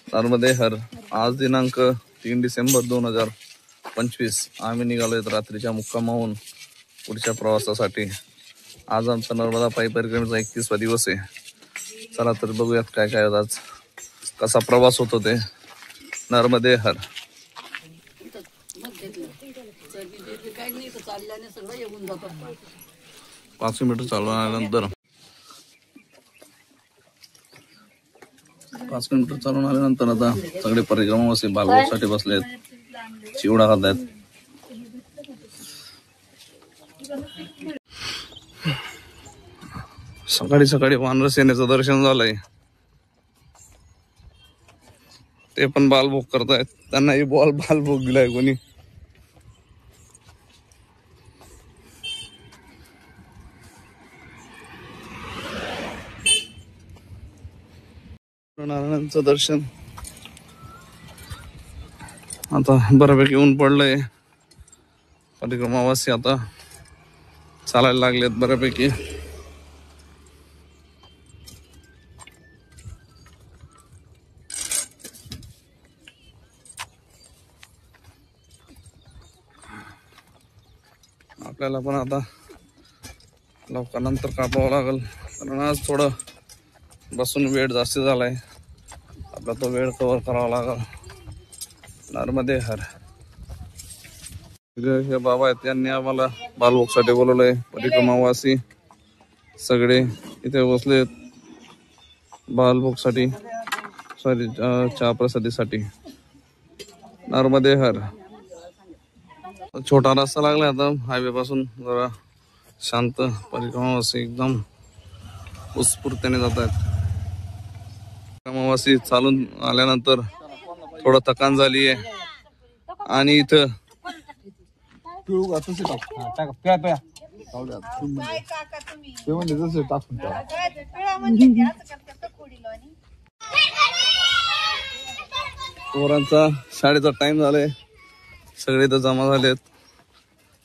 नर्मदे हर. आज दिनांक 3 डिसेंबर 2025. आम्ही निघालोय रात्रीच्या मुक्कामाहून पुढच्या प्रवासासाठी. आज आमचा नर्मदा पायी परिक्रमेचा 31वा दिवस आहे. चला तर बघूयात काय काय आज कसा प्रवास होतो ते. नर्मदे हर. 5 मीटर चालवल्यानंतर 5 मीटर चालून आल्यानंतर आता सगळे परिक्रमावासी बालभाऊसाठी बसलेत, चिवडा खात आहेत. सकाळी सकाळी वानर सेनेचं दर्शन झालंय. ते पण बालभोग करतायत. त्यांनाही बालभोग दिलाय कोणी. नारायणांचं दर्शन. आता बऱ्यापैकी ऊन पडलंय. परिक्रमावासी आता चालायला लागलेत बऱ्यापैकी. आपल्याला पण आता लवकर नंतर कापावं लागल, कारण आज थोडं बसून वेळ जास्त झालाय. आपला तो वेळ कव्हर करावा लागल. नर्मदे हर. हे बाबा आहेत, त्यांनी आम्हाला बालभोगसाठी बोलवलंय. परिक्रमावासी सगळे इथे बसलेत बालभोगसाठी, सॉरी चहा प्रसादीसाठी. नर्मदे हर. छोटा रस्ता लागला आता हायवे पासून, जरा शांत. परिक्रमावासी एकदम उत्स्फूर्तीने जात आहेत. परिक्रमावासी चालून आल्यानंतर थोडं थकान झाली आहे आणि इथं पोरांचा शाळेचा टाइम झालाय. सगळे इथं जमा झालेत.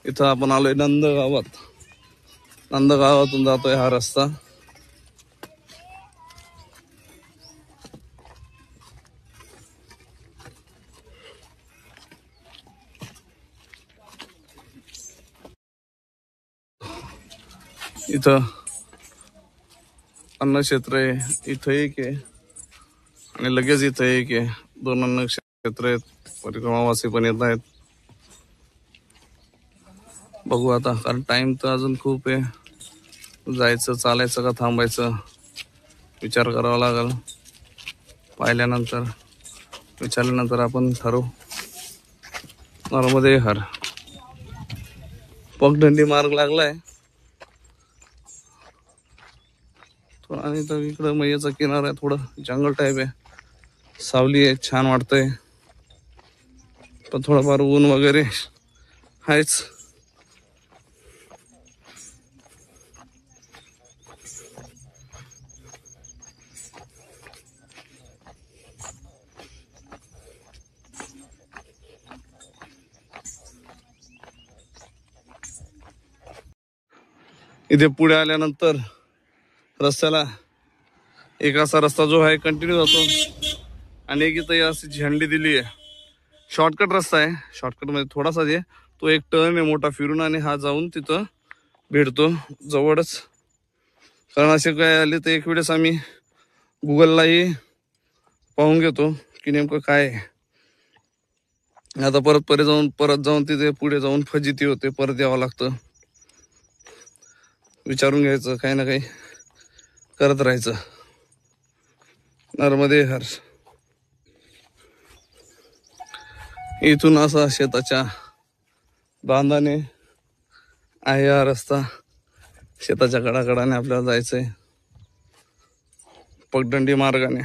इथं आपण आलोय नंदगावात. नंदगावातून जातोय हा रस्ता. इथं अन्न क्षेत्र आहे. इथं एक आहे आणि लगेच इथं एक आहे. 2 अन्न क्षेत्र आहेत. परिक्रमावासी पण येत आहेत. बघू आता, कारण टाइम तर अजून खूप आहे. जायचं, चालायचं का थांबायचं विचार करावा लागल. पाहिल्यानंतर, विचारल्यानंतर आपण ठरवू. नर्मदे हर. पगडंडी मार्ग लागलाय. आणि तर इकडं मैयाचा किनारा आहे, थोडं जंगल टाईप आहे. सावली आहे, छान वाटतंय. पण थोडंफार ऊन वगैरे आहेच. इथे पुढे आल्यानंतर रस्त्याला एक असा रस्ता जो आहे कंटिन्यू जातो आणि एक इथं अशी झेंडी दिली आहे. शॉर्टकट रस्ता आहे. शॉर्टकट मध्ये थोडासा जे तो एक टर्न आहे मोठा फिरून, आणि हा जाऊन तिथं भेटतो जवळच. कारण असे काय आले तर एक वेळेस आम्ही गुगललाही पाहून घेतो की नेमकं काय आहे. आता परत जाऊन तिथे पुढे जाऊन फजिती होते, परत यावं लागतं. विचारून घ्यायचं, काही ना काही करत राहायचं. नर्मदे हर. इथून असा शेताच्या बांधाने आहे हा रस्ता. शेताच्या कडाकडाने आपल्याला जायचंय पगडंडी मार्गाने.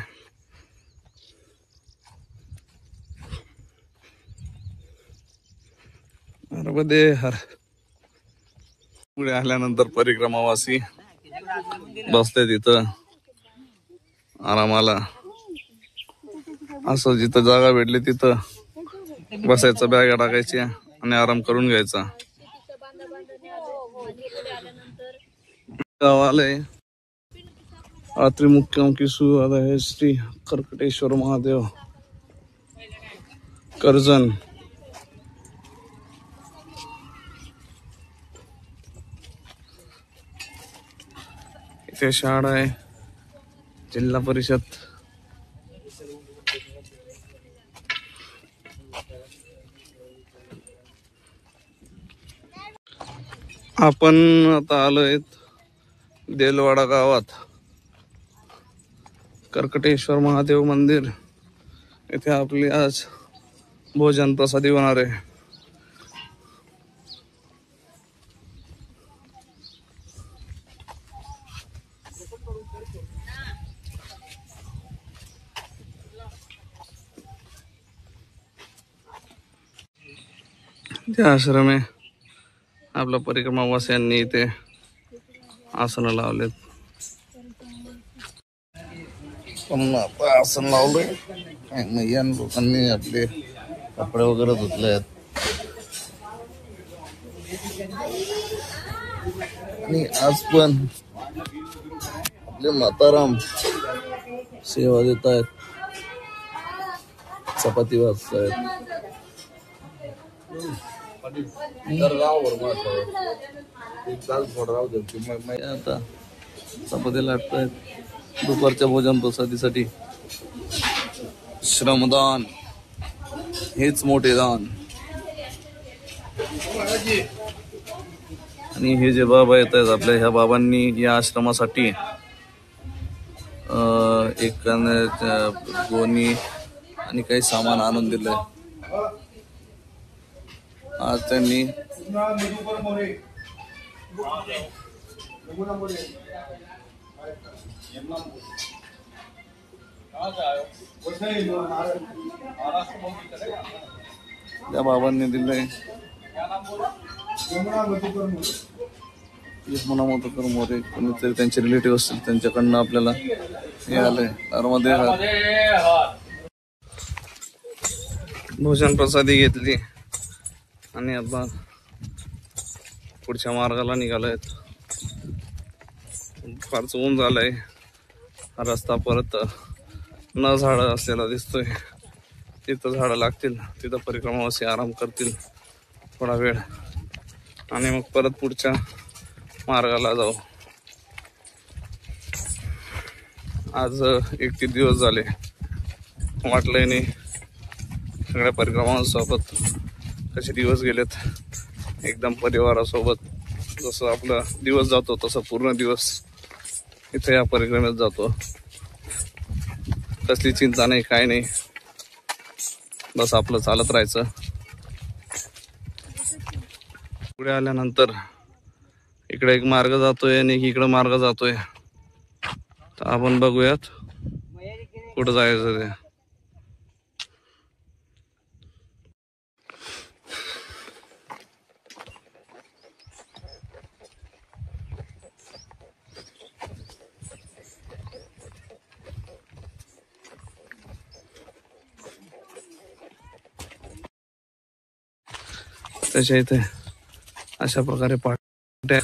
नर्मदे हर. पुढे आल्यानंतर परिक्रमावासी बसले तिथं आरामाला. असं जिथं जागा भेटली तिथं बसायचं, बॅगा टाकायची आणि आराम करून घ्यायचा. गाव आलंय. रात्री मुक्काम की सुरुवात आहे श्री कर्कटेश्वर महादेव कर्जन इथे शाळा आहे, जिल्हा परिषद. आपण आता आलोय देलवाडा गावात. कर्कटेश्वर महादेव मंदिर इथे आपली आज भोजन प्रसादी होणार आहे. ते आश्रम आहे. आपल्या परिक्रमावासियांनी इथे आसन लावलेत. आता आसन लावलंय. या लोकांनी आपले कपडे वगैरे धुतले आहेत आणि आज पण आपले माताराम सेवा देत आहेत, चपाती वाजतायत. आता चपाती लाटतायत दुपारच्या भोजन प्रसादीसाठी. श्रमदान हेच मोठे दान. आणि हे जे बाबा येत आहेत आपल्या, ह्या बाबांनी या आश्रमासाठी एक गोणी आणि काही सामान आणून दिलंय. आज त्यांनी त्या बाबांनी दिलंय. यमुनामोतकर मोरे कोणीतरी त्यांचे रिलेटिव्ह असतील, त्यांच्याकडनं आपल्याला हे आलंय. नर्मदे भोजन प्रसादी घेतली आणि आता पुढच्या मार्गाला निघालोय. फारच ऊन झालंय. रस्ता परत न झाडं असलेला दिसतोय. तिथं झाडं लागतील, तिथं परिक्रमावासी आराम करतील थोडा वेळ आणि मग परत पुढच्या मार्गाला जाऊ. आज 31 दिवस झाले. वाटलंय नाही सगळ्या परिक्रमांसोबत कसे दिवस गेलेत. एकदम परिवारासोबत जसं आपला दिवस जातो तसं पूर्ण दिवस इथे या परिक्रमेत जातो. कसली चिंता नाही, काय नाही, बस आपलं चालत राहायचं. पुढे आल्यानंतर इकडे एक मार्ग जातोय आणि इकडे मार्ग जातोय. तर आपण बघूयात कुठं जायचं ते. त्याच्या इथे अशा प्रकारे पाट्या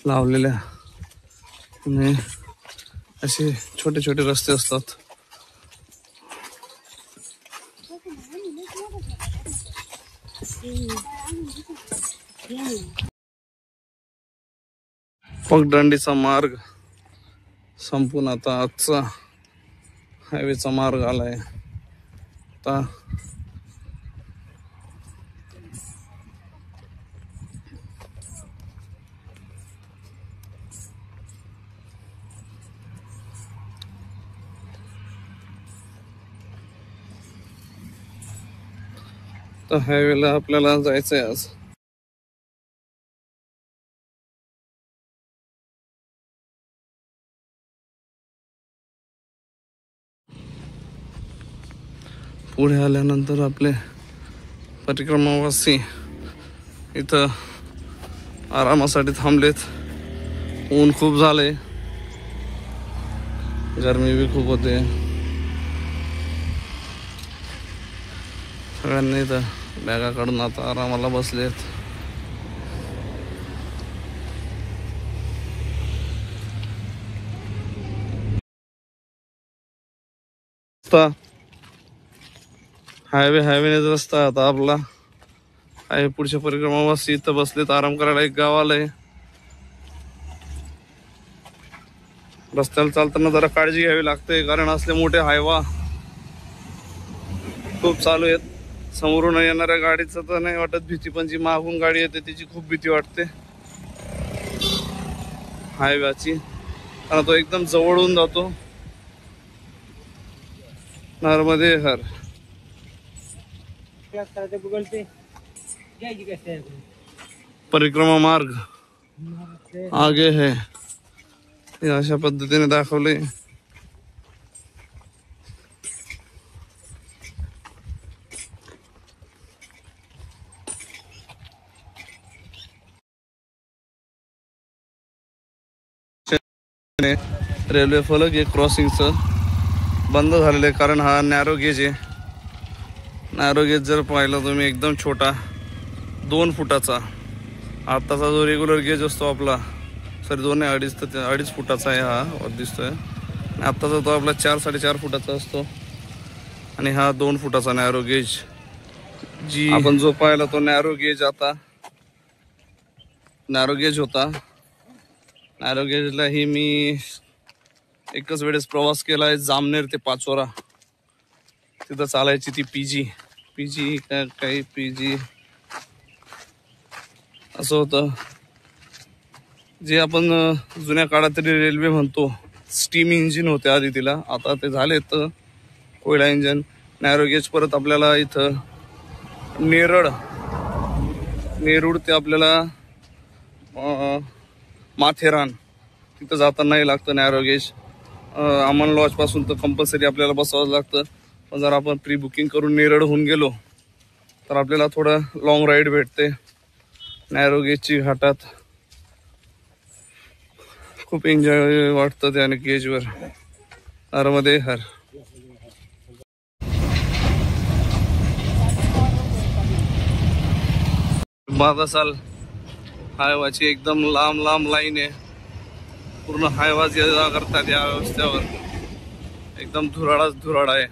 लावलेल्या आणि असे छोटे छोटे रस्ते असतात. पगदंडीचा मार्ग संपून आता आजचा हायवेचा मार्ग आलाय. आता हायवेला आपल्याला जायचंय आज. पुढे आल्यानंतर आपले परिक्रमावासी इथं आरामासाठी थांबलेत. ऊन खूप झाले, गरमी बी खूप होते. सगळ्यांनी इथं बॅगा काढून आता आरामाला बसलेत. हायवेनेच रस्ता आता आपला आहे. पुढच्या परिक्रमावासी इथं बसलेत आराम करायला. एक गाव आलंय. रस्त्याला चालताना जरा काळजी घ्यावी लागते, कारण असले मोठे हायवा खूप चालू आहेत. समोरून येणाऱ्या गाडीचं तर नाही वाटत भीती, पण जी मागून गाडी येते त्याची खूप भीती वाटते हायव्याची, कारण तो एकदम जवळून जातो. नर्मदे हर परिक्रमा मार्ग आगे है, हे अशा पद्धतीने दाखवले. रेल्वे फलक हे क्रॉसिंगचं बंद झालेलं आहे, कारण हा नॅरो गेज आहे. नॅरो गेज जर पाहिलं तुम्ही एकदम छोटा 2 फुटाचा. आताचा जो रेग्युलर गेज असतो आपला, सॉरी 2.5 फुटाचा आहे हा दिसतोय. आताचा तो आपला 4-4.5 फुटाचा असतो, आणि हा 2 फुटाचा नॅरो गेज. जी आपण जो पाहिला तो नॅरो गेज आता नॅरो गेज होता. नॅरो गेजलाही मी एकच वेळेस प्रवास केलाय, जामनेर ते पाचोरा. तिथं चालायची ती पीजी काही पीजी असं होतं. जे आपण जुन्या काळात रेल्वे म्हणतो, स्टीम इंजिन होते आधी तिला, आता ते झालेत कोयला इंजिन. नॅरो गेज परत आपल्याला इथं नेरूळ ते आपल्याला माथेरान तिथं जाताना नाही लागतं नॅरो गेज. अमन लॉज पासून तर कंपल्सरी आपल्याला बसावं लागतं. पण जर आपण प्री बुकिंग करून नेरळ होऊन गेलो तर आपल्याला थोडं लॉंग राईड भेटते नॅरो गेजची घाटात. खूप एन्जॉय वाटतं त्याने गेजवर. नर्मदे हर. बादासाल हायवाची एकदम लांब लाईन आहे. पूर्ण हायवाच या करतात या रस्त्यावर. एकदम धुराळा आहे.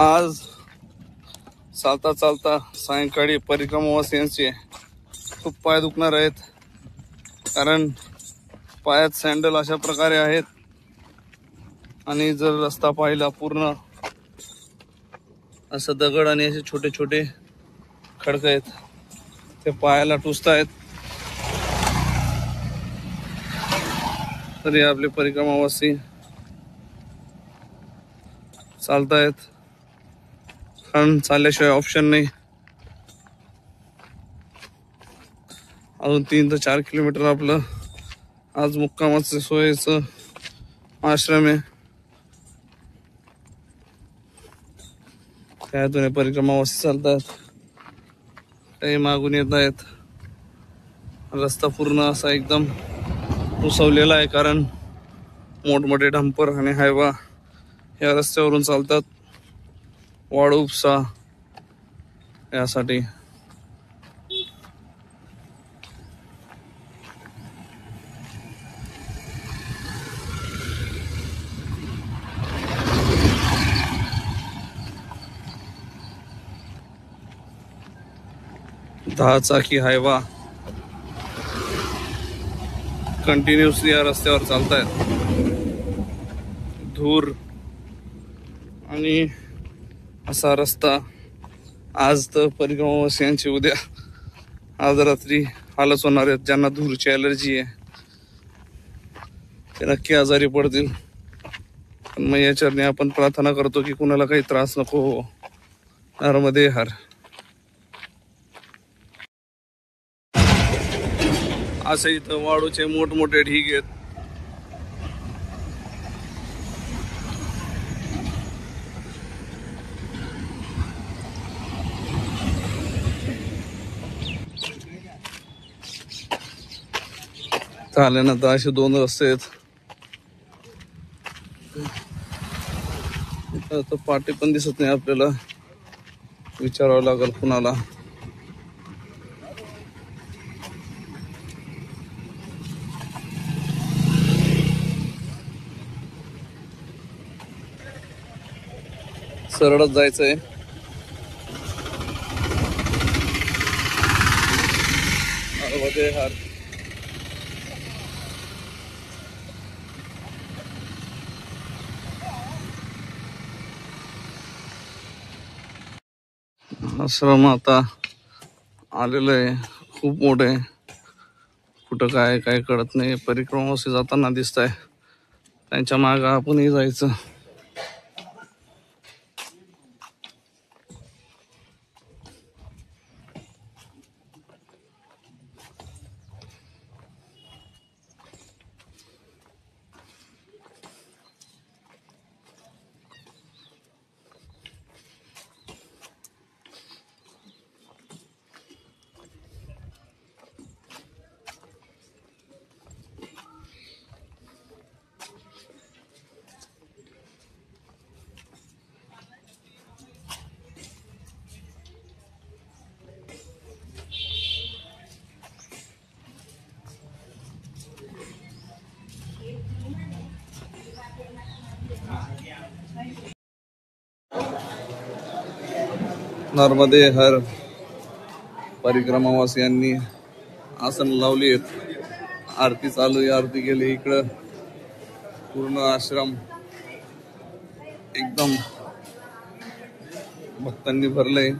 आज चालता सायंकाळी परिक्रमावासियांचे खूप पाय दुखणार आहेत, कारण पायात सँडल अशा प्रकारे आहेत, आणि जर रस्ता पाहिला पूर्ण असं दगड आणि असे छोटे छोटे खडक आहेत, ते पायाला टुचतायत. तरी आपले परिक्रमावासी चालतायत, कारण चालल्याशिवाय ऑप्शन नाही. अजून 3 ते 4 किलोमीटर आपलं आज मुक्कामाचं सोयीचं आश्रम आहे. त्यातून परिक्रमावासी चालतात, काही मागून येत आहेत. रस्ता पूर्ण असा एकदम उसवलेला आहे, कारण मोठमोठे डंपर आणि हायवा या रस्त्यावरून चालतात वाळू उपसा यासाठी. दहा चाकी हायवा कंटिन्युअसली या रस्त्यावर चालतायत. धूर आणि असा रस्ता. आज तर परिक्रमावासियांची उद्या आज रात्री हालच होणार आहेत. ज्यांना धूरची ॲलर्जी आहे ते नक्की आजारी पडतील. पण मग याच्याने आपण प्रार्थना करतो की कुणाला काही त्रास नको हो. नर्मदे हर. असे इथं वाळूचे मोठमोठे ढीग आहेत. आल्यानंतर असे 2 रस्ते आहेत. आता पाटी पण दिसत नाही आपल्याला, विचारावं लागेल कुणाला. सरळच जायचंय. नर्मदे हर. आश्रम आता आलेलं आहे, खूप मोठे आहे. कुठं काय काय कळत नाही. परिक्रमावासी जाताना दिसत आहे, त्यांच्या मागे आपणही जायचं. नर्मदे हर. परिक्रमावासियांनी आसन लावली आहेत, आरती चालू आहे. आरती गेली इकडं. पूर्ण आश्रम एकदम भक्तांनी भरलंय.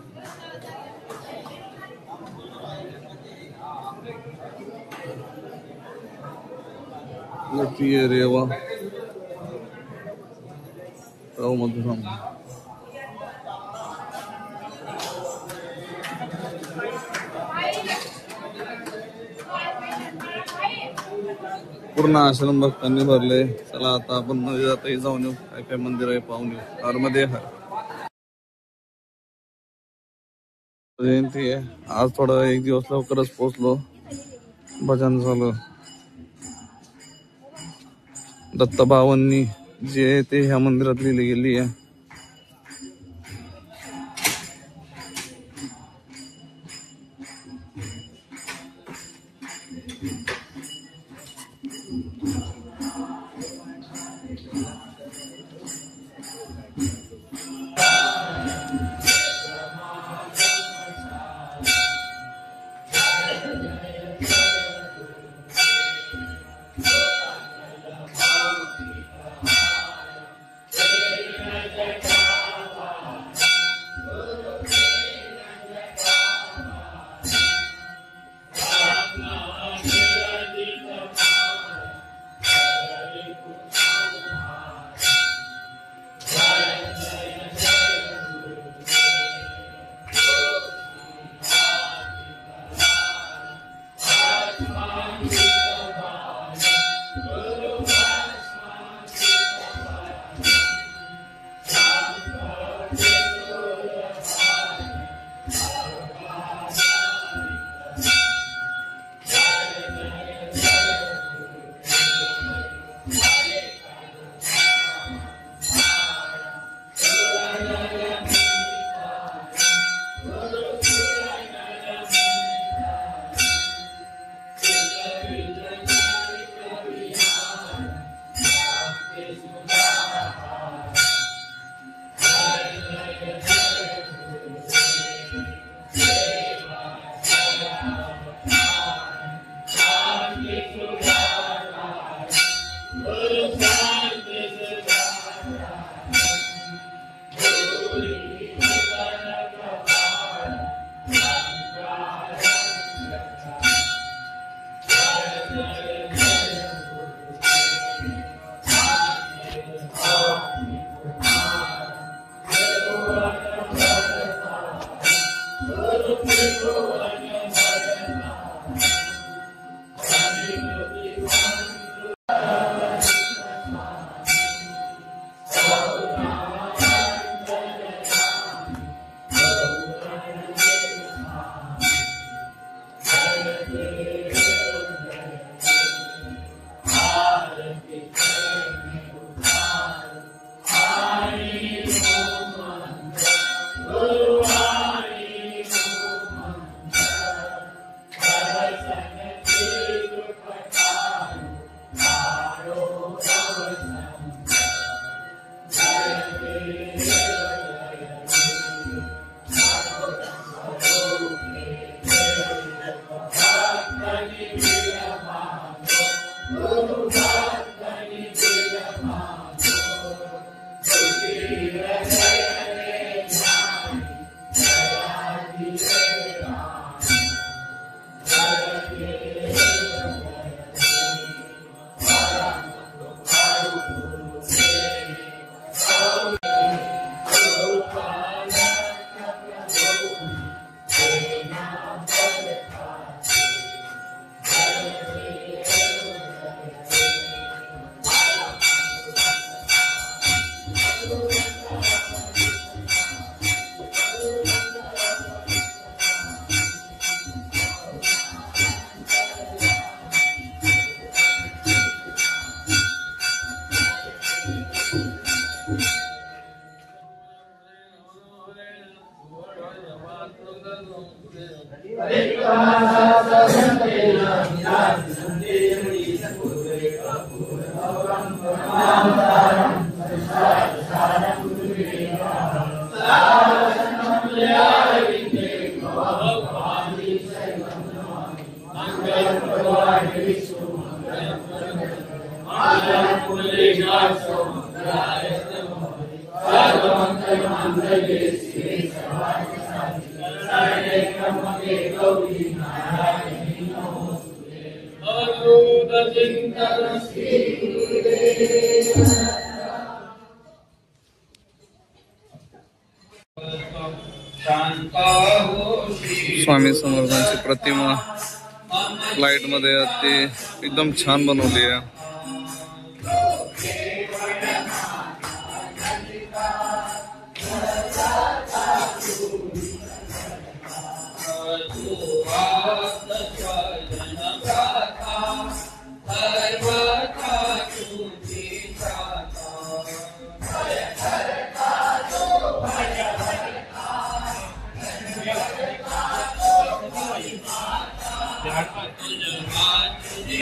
रेवा मधुरम. पूर्ण आश्रम भक्तांनी भरले. चला आता आपण मंदिरातही जाऊन येऊ, काय काय मंदिर आहे पाहून येऊ. नर्मदे हर. जयंती आहे आज, थोडा एक दिवस लवकरच पोहोचलो. भजन झालं. दत्तभावांनी जे ते ह्या मंदिरात लिहिली गेली आहे. स्वामी समर्थांची प्रतिमा लाईट मध्ये ती एकदम छान बनवली आहे. Sarva